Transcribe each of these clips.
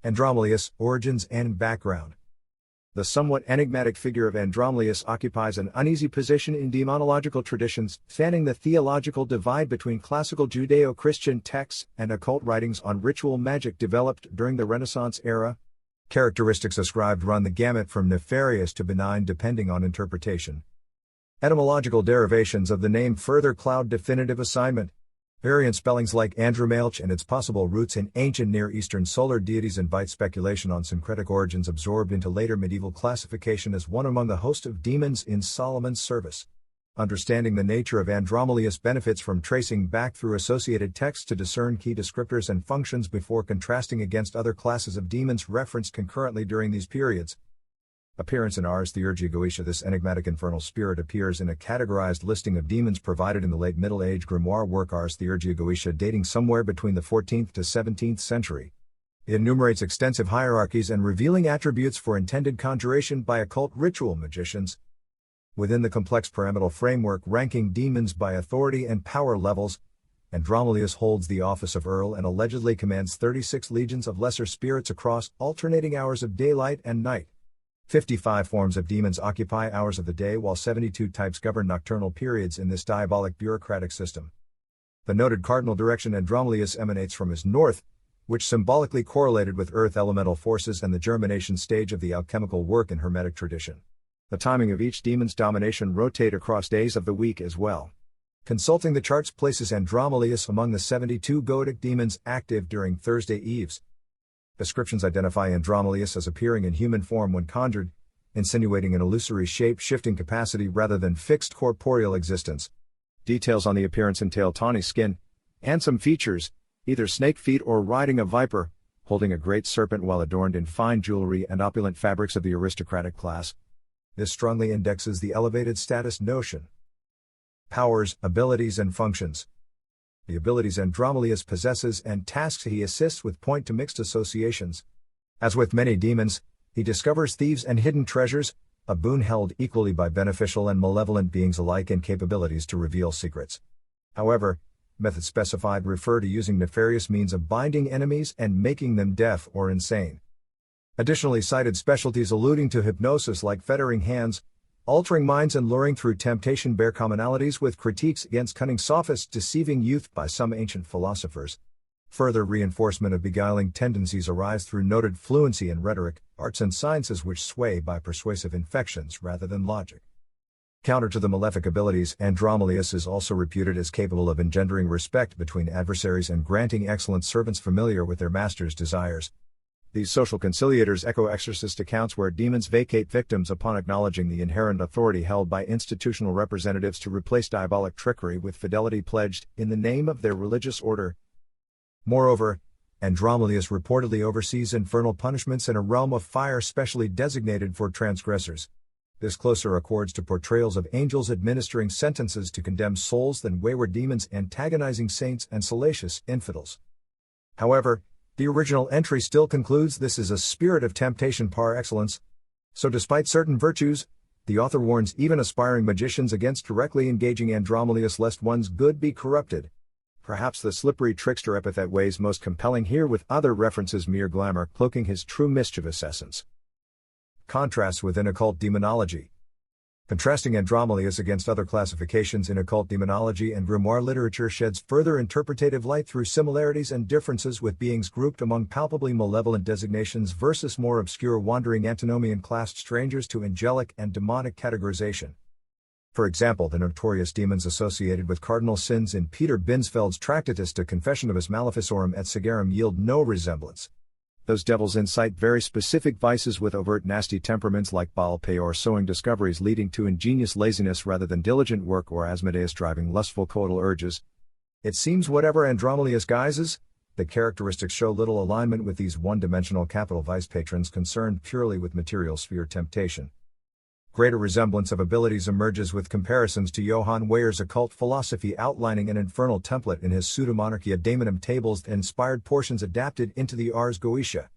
Andromalius, origins and background. The somewhat enigmatic figure of Andromalius occupies an uneasy position in demonological traditions, fanning the theological divide between classical Judeo-Christian texts and occult writings on ritual magic developed during the Renaissance era. Characteristics ascribed run the gamut from nefarious to benign depending on interpretation. Etymological derivations of the name further cloud definitive assignment. Variant spellings like Andromalius and its possible roots in ancient Near Eastern solar deities invite speculation on syncretic origins absorbed into later medieval classification as one among the host of demons in Solomon's service. Understanding the nature of Andromalius benefits from tracing back through associated texts to discern key descriptors and functions before contrasting against other classes of demons referenced concurrently during these periods. Appearance in Ars Theurgia Goetia. This enigmatic infernal spirit appears in a categorized listing of demons provided in the late Middle Age grimoire work Ars Theurgia Goetia dating somewhere between the 14th to 17th century. It enumerates extensive hierarchies and revealing attributes for intended conjuration by occult ritual magicians. Within the complex pyramidal framework ranking demons by authority and power levels, Andromalius holds the office of Earl and allegedly commands 36 legions of lesser spirits across alternating hours of daylight and night. 55 forms of demons occupy hours of the day while 72 types govern nocturnal periods in this diabolic bureaucratic system. The noted cardinal direction Andromalius emanates from is north, which symbolically correlated with earth elemental forces and the germination stage of the alchemical work in Hermetic tradition. The timing of each demon's domination rotate across days of the week as well. Consulting the charts places Andromalius among the 72 goetic demons active during Thursday eves. Descriptions identify Andromalius as appearing in human form when conjured, insinuating an illusory shape-shifting capacity rather than fixed corporeal existence. Details on the appearance entail tawny skin, handsome features, either snake feet or riding a viper, holding a great serpent while adorned in fine jewelry and opulent fabrics of the aristocratic class. This strongly indexes the elevated status notion. Powers, abilities and functions. The abilities Andromalius possesses and tasks he assists with point to mixed associations. As with many demons, he discovers thieves and hidden treasures, a boon held equally by beneficial and malevolent beings alike in capabilities to reveal secrets. However, methods specified refer to using nefarious means of binding enemies and making them deaf or insane. Additionally cited specialties alluding to hypnosis like fettering hands, altering minds and luring through temptation bear commonalities with critiques against cunning sophists deceiving youth by some ancient philosophers. Further reinforcement of beguiling tendencies arise through noted fluency in rhetoric, arts and sciences which sway by persuasive infections rather than logic. Counter to the malefic abilities, Andromalius is also reputed as capable of engendering respect between adversaries and granting excellent servants familiar with their master's desires. These social conciliators echo exorcist accounts where demons vacate victims upon acknowledging the inherent authority held by institutional representatives to replace diabolic trickery with fidelity pledged in the name of their religious order. Moreover, Andromalius reportedly oversees infernal punishments in a realm of fire specially designated for transgressors. This closer accords to portrayals of angels administering sentences to condemned souls than wayward demons antagonizing saints and salacious infidels. However, the original entry still concludes this is a spirit of temptation par excellence. So despite certain virtues, the author warns even aspiring magicians against directly engaging Andromalius lest one's good be corrupted. Perhaps the slippery trickster epithet weighs most compelling here, with other references mere glamour cloaking his true mischievous essence. Contrasts within occult demonology. Contrasting Andromalius against other classifications in occult demonology and grimoire literature sheds further interpretative light through similarities and differences with beings grouped among palpably malevolent designations versus more obscure wandering antinomian-classed strangers to angelic and demonic categorization. For example, the notorious demons associated with cardinal sins in Peter Binsfeld's Tractatus de Confessionibus Maleficorum et Sagarum yield no resemblance. Those devils incite very specific vices with overt nasty temperaments like Baal Peor sowing discoveries leading to ingenious laziness rather than diligent work, or Asmodeus driving lustful coital urges. It seems whatever Andromalius guises, the characteristics show little alignment with these one-dimensional capital vice patrons concerned purely with material sphere temptation. Greater resemblance of abilities emerges with comparisons to Johann Weyer's occult philosophy outlining an infernal template in his Pseudomonarchia Daemonum tables, inspired portions adapted into the Ars Goetia.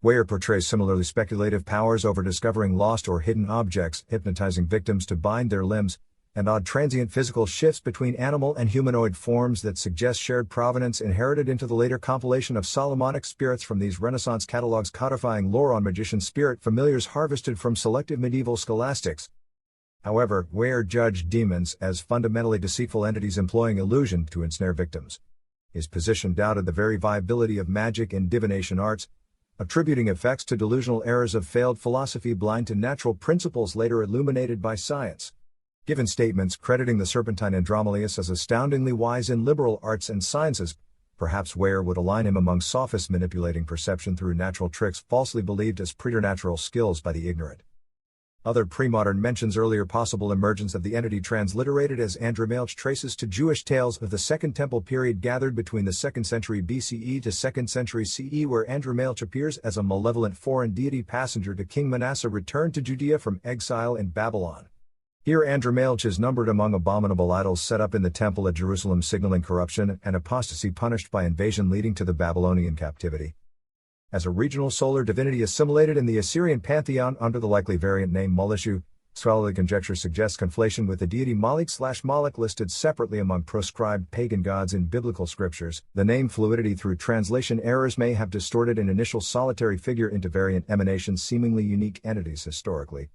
Weyer portrays similarly speculative powers over discovering lost or hidden objects, hypnotizing victims to bind their limbs, and odd transient physical shifts between animal and humanoid forms that suggest shared provenance inherited into the later compilation of Solomonic spirits from these Renaissance catalogues codifying lore on magician spirit familiars harvested from selective medieval scholastics. However, Ware judged demons as fundamentally deceitful entities employing illusion to ensnare victims. His position doubted the very viability of magic and divination arts, attributing effects to delusional errors of failed philosophy blind to natural principles later illuminated by science. Given statements crediting the serpentine Andromalius as astoundingly wise in liberal arts and sciences, perhaps Ware would align him among sophists manipulating perception through natural tricks falsely believed as preternatural skills by the ignorant. Other pre-modern mentions earlier possible emergence of the entity transliterated as Andromalius traces to Jewish tales of the Second Temple period gathered between the 2nd century BCE to 2nd century CE, where Andromalius appears as a malevolent foreign deity passenger to King Manasseh returned to Judea from exile in Babylon. Here Andromalius is numbered among abominable idols set up in the temple at Jerusalem, signaling corruption and apostasy punished by invasion leading to the Babylonian captivity. As a regional solar divinity assimilated in the Assyrian pantheon under the likely variant name Molishu, scholarly conjecture suggests conflation with the deity Malik/Moloch listed separately among proscribed pagan gods in biblical scriptures. The name fluidity through translation errors may have distorted an initial solitary figure into variant emanations, seemingly unique entities historically.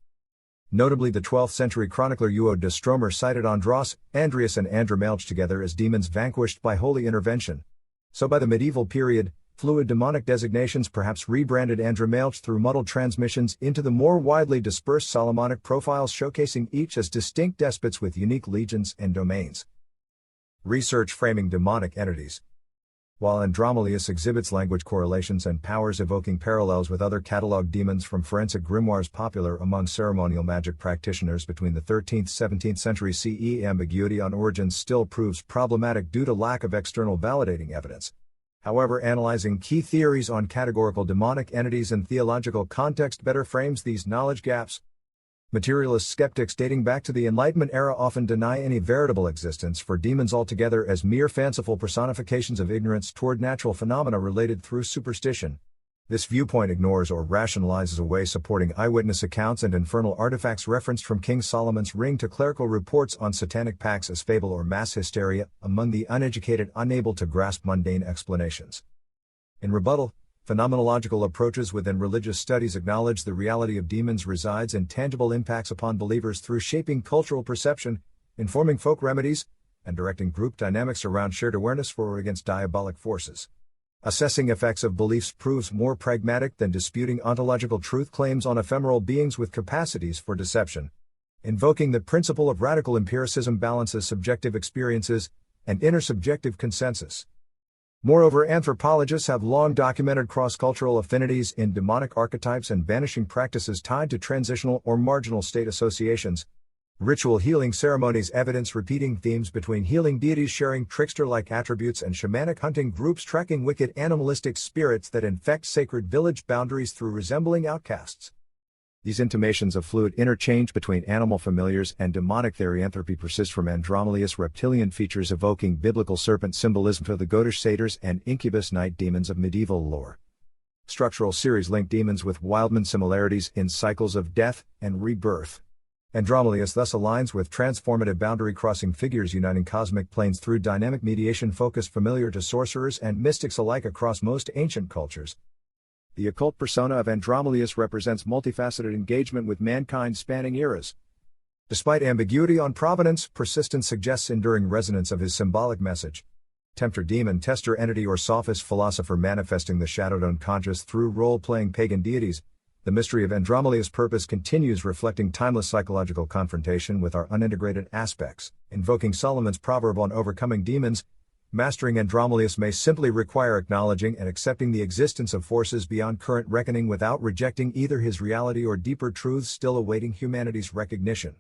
Notably, the 12th century chronicler Uo de Stromer cited Andros, Andreas and Andromalius together as demons vanquished by holy intervention. So by the medieval period, fluid demonic designations perhaps rebranded Andromalius through muddled transmissions into the more widely dispersed Solomonic profiles, showcasing each as distinct despots with unique legions and domains. Research framing demonic entities. While Andromalius exhibits language correlations and powers evoking parallels with other catalogued demons from forensic grimoires popular among ceremonial magic practitioners between the 13th–17th century CE, ambiguity on origins still proves problematic due to lack of external validating evidence. However, analyzing key theories on categorical demonic entities in theological context better frames these knowledge gaps. Materialist skeptics dating back to the Enlightenment era often deny any veritable existence for demons altogether as mere fanciful personifications of ignorance toward natural phenomena related through superstition. This viewpoint ignores or rationalizes away supporting eyewitness accounts and infernal artifacts referenced from King Solomon's ring to clerical reports on satanic pacts as fable or mass hysteria among the uneducated unable to grasp mundane explanations. In rebuttal, phenomenological approaches within religious studies acknowledge the reality of demons resides in tangible impacts upon believers through shaping cultural perception, informing folk remedies, and directing group dynamics around shared awareness for or against diabolic forces. Assessing effects of beliefs proves more pragmatic than disputing ontological truth claims on ephemeral beings with capacities for deception. Invoking the principle of radical empiricism balances subjective experiences and intersubjective consensus. Moreover, anthropologists have long documented cross-cultural affinities in demonic archetypes and vanishing practices tied to transitional or marginal state associations. Ritual healing ceremonies evidence repeating themes between healing deities sharing trickster-like attributes and shamanic hunting groups tracking wicked animalistic spirits that infect sacred village boundaries through resembling outcasts. These intimations of fluid interchange between animal familiars and demonic therianthropy persist from Andromalius' reptilian features evoking biblical serpent symbolism to the goatish satyrs and incubus night demons of medieval lore. Structural series link demons with Wildman similarities in cycles of death and rebirth. Andromalius thus aligns with transformative boundary-crossing figures uniting cosmic planes through dynamic mediation focus familiar to sorcerers and mystics alike across most ancient cultures. The occult persona of Andromalius represents multifaceted engagement with mankind spanning eras. Despite ambiguity on provenance, persistence suggests enduring resonance of his symbolic message. Tempter demon, tester entity or sophist philosopher manifesting the shadowed unconscious through role-playing pagan deities, the mystery of Andromalius' purpose continues reflecting timeless psychological confrontation with our unintegrated aspects. Invoking Solomon's proverb on overcoming demons, mastering Andromalius may simply require acknowledging and accepting the existence of forces beyond current reckoning without rejecting either his reality or deeper truths still awaiting humanity's recognition.